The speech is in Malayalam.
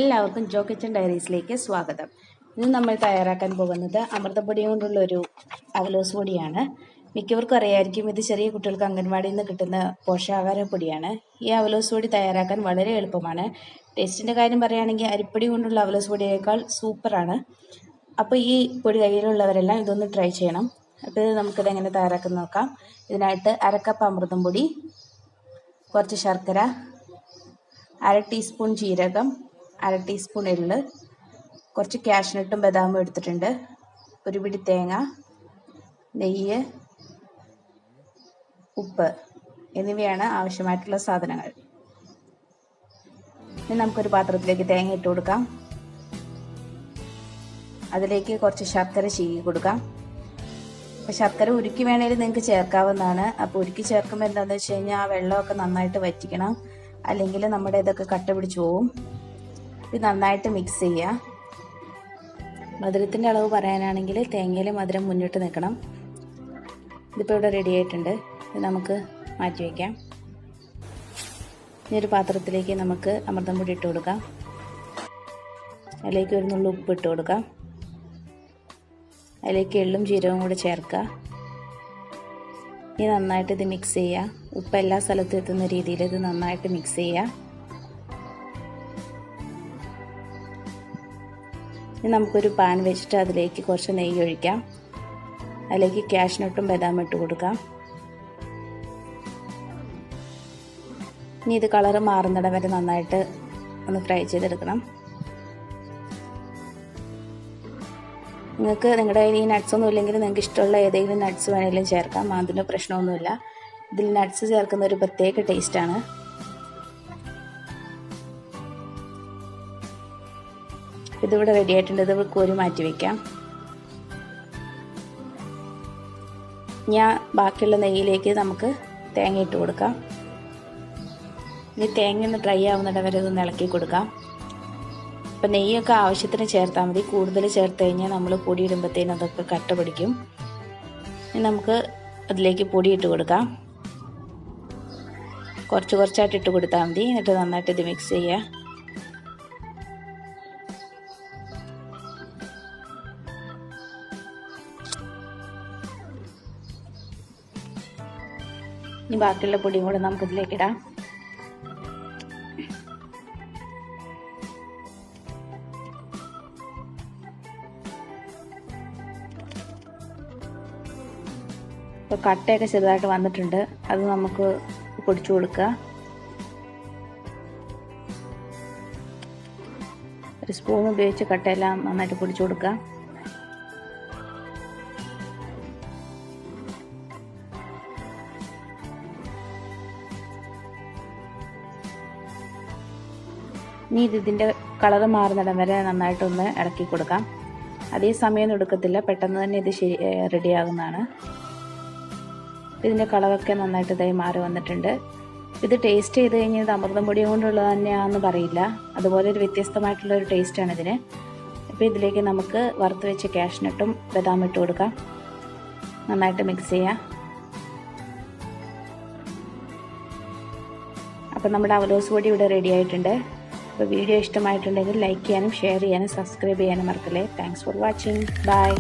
എല്ലാവർക്കും ജോക്കിച്ചൻ ഡയറീസിലേക്ക് സ്വാഗതം. ഇന്ന് നമ്മൾ തയ്യാറാക്കാൻ പോകുന്നത് അമൃതപ്പൊടി കൊണ്ടുള്ള ഒരു അവലോസ് പൊടിയാണ്. മിക്കവർക്കും അറിയായിരിക്കും, ഇത് ചെറിയ കുട്ടികൾക്ക് അംഗൻവാടിയിൽ നിന്ന് കിട്ടുന്ന പോഷകാഹാര പൊടിയാണ്. ഈ അവലോസ് പൊടി തയ്യാറാക്കാൻ വളരെ എളുപ്പമാണ്. ടേസ്റ്റിൻ്റെ കാര്യം പറയുകയാണെങ്കിൽ അരിപ്പൊടി കൊണ്ടുള്ള അവലോസ് പൊടിയേക്കാൾ സൂപ്പറാണ്. അപ്പോൾ ഈ പൊടി കയ്യിലുള്ളവരെല്ലാം ഇതൊന്ന് ട്രൈ ചെയ്യണം. അപ്പോൾ ഇത് നമുക്കിത് എങ്ങനെ തയ്യാറാക്കാൻ നോക്കാം. ഇതിനായിട്ട് അരക്കപ്പ് അമൃതം പൊടി, കുറച്ച് ശർക്കര, 1/2 ടീസ്പൂൺ ജീരകം, 1/2 ടീസ്പൂൺ എള്ള്, കുറച്ച് കാഷ്നട്ടും ബദാമും എടുത്തിട്ടുണ്ട്, ഒരു പിടി തേങ്ങ, നെയ്യ്, ഉപ്പ് എന്നിവയാണ് ആവശ്യമായിട്ടുള്ള സാധനങ്ങൾ. ഇനി നമുക്കൊരു പാത്രത്തിലേക്ക് തേങ്ങ ഇട്ട് കൊടുക്കാം. അതിലേക്ക് കുറച്ച് ശർക്കര ചീകി കൊടുക്കാം. അപ്പോൾ ശർക്കര ഉരുക്കി വേണമെങ്കിൽ നിങ്ങൾക്ക് ചേർക്കാവുന്നതാണ്. അപ്പോൾ ഉരുക്കി ചേർക്കുമ്പോൾ എന്താണെന്ന് വെച്ച് കഴിഞ്ഞാൽ ആ വെള്ളമൊക്കെ നന്നായിട്ട് വറ്റിക്കണം, അല്ലെങ്കിൽ നമ്മുടെ ഇതൊക്കെ കട്ട പിടിച്ചു പോവും. ഇത് നന്നായിട്ട് മിക്സ് ചെയ്യുക. മധുരത്തിൻ്റെ അളവ് പറയാനാണെങ്കിൽ തേങ്ങയിൽ മധുരം മുന്നിട്ട് നിൽക്കണം. ഇതിപ്പോൾ ഇവിടെ റെഡി ആയിട്ടുണ്ട്. ഇത് നമുക്ക് മാറ്റി വയ്ക്കാം. ഈ ഒരു പാത്രത്തിലേക്ക് നമുക്ക് അമൃതം പൊടി ഇട്ട് കൊടുക്കാം. അതിലേക്ക് ഒരു നുള്ളു ഉപ്പ് ഇട്ട് കൊടുക്കാം. അതിലേക്ക് എള്ളും ജീരകവും കൂടെ ചേർക്കുക. ഇനി നന്നായിട്ട് ഇത് മിക്സ് ചെയ്യുക. ഉപ്പ് എല്ലാ സ്ഥലത്തും എത്തുന്ന രീതിയിൽ ഇത് നന്നായിട്ട് മിക്സ് ചെയ്യുക. ഇനി നമുക്കൊരു പാൻ വെച്ചിട്ട് അതിലേക്ക് കുറച്ച് നെയ്യ് ഒഴിക്കാം. അതിലേക്ക് കാഷ്നട്ടും ബദാമും ഇട്ട് കൊടുക്കാം. ഇനി ഇത് കളറ് മാറുന്നിടം വരെ നന്നായിട്ട് ഒന്ന് ഫ്രൈ ചെയ്തെടുക്കണം. നിങ്ങൾക്ക് നിങ്ങളുടെ കയ്യിൽ ഈ നട്ട്സ് ഒന്നും ഇല്ലെങ്കിൽ നിങ്ങൾക്ക് ഇഷ്ടമുള്ള ഏതെങ്കിലും നട്ട്സ് വേണമെങ്കിലും ചേർക്കാം. അതിന് പ്രശ്നമൊന്നുമില്ല. ഇതിൽ നട്ട്സ് ചേർക്കുന്ന ഒരു പ്രത്യേക ടേസ്റ്റാണ്. ഇതിവിടെ റെഡി ആയിട്ടുണ്ട്. ഇത് കോരി മാറ്റി വയ്ക്കാം. ഞാൻ ബാക്കിയുള്ള നെയ്യിലേക്ക് നമുക്ക് തേങ്ങ ഇട്ട് കൊടുക്കാം. ഇനി തേങ്ങ ഒന്ന് ഡ്രൈ ആവുന്നിടം വരെ ഒന്ന് ഇളക്കി കൊടുക്കാം. അപ്പം നെയ്യൊക്കെ ആവശ്യത്തിന് ചേർത്താൽ മതി. കൂടുതൽ ചേർത്ത് കഴിഞ്ഞാൽ നമ്മൾ പൊടി ഇടുമ്പോഴത്തേനും അതൊക്കെ കട്ട പിടിക്കും. ഇനി നമുക്ക് അതിലേക്ക് പൊടി ഇട്ട് കൊടുക്കാം. കുറച്ച് കുറച്ചായിട്ട് ഇട്ട് കൊടുത്താൽ മതി. എന്നിട്ട് നന്നായിട്ട് ഇത് മിക്സ് ചെയ്യുക. ഇനി ബാക്കിയുള്ള പൊടിയും കൂടെ നമുക്കിതിലേക്ക് ഇടാം. ഇപ്പോൾ കട്ടയൊക്കെ ചെറുതായിട്ട് വന്നിട്ടുണ്ട്. അത് നമുക്ക് പൊടിച്ചു കൊടുക്കുക. ഒരു സ്പൂൺ ഉപയോഗിച്ച് കട്ടയെല്ലാം നന്നായിട്ട് പൊടിച്ചു കൊടുക്കുക. ഇനി ഇതിൻ്റെ കളറ് മാറുന്നിടം വരെ നന്നായിട്ടൊന്ന് ഇളക്കി കൊടുക്കാം. അതേ സമയം എടുക്കത്തില്ല, പെട്ടെന്ന് തന്നെ ഇത് റെഡിയാകുന്നതാണ്. ഇതിൻ്റെ കളറൊക്കെ നന്നായിട്ട് ഇതായി മാറി വന്നിട്ടുണ്ട്. ഇത് ടേസ്റ്റ് ചെയ്ത് കഴിഞ്ഞാൽ ഇത് അമൃതം പൊടി കൊണ്ടുള്ളത് തന്നെയാണെന്ന് പറയില്ല. അതുപോലെ ഒരു വ്യത്യസ്തമായിട്ടുള്ള ഒരു ടേസ്റ്റാണ് ഇതിന്. അപ്പോൾ ഇതിലേക്ക് നമുക്ക് വറുത്ത് വെച്ച കാഷ്നട്ടും ബദാമും ഇട്ട് കൊടുക്കാം. നന്നായിട്ട് മിക്സ് ചെയ്യാം. അപ്പോൾ നമ്മുടെ അവലോസ് പൊടി ഇവിടെ റെഡി ആയിട്ടുണ്ട്. അപ്പോൾ വീഡിയോ ഇഷ്ടമായിട്ടുണ്ടെങ്കിൽ ലൈക്ക് ചെയ്യാനും ഷെയർ ചെയ്യാനും സബ്സ്ക്രൈബ് ചെയ്യാനും മറക്കല്ലേ. Thanks for watching. ബൈ.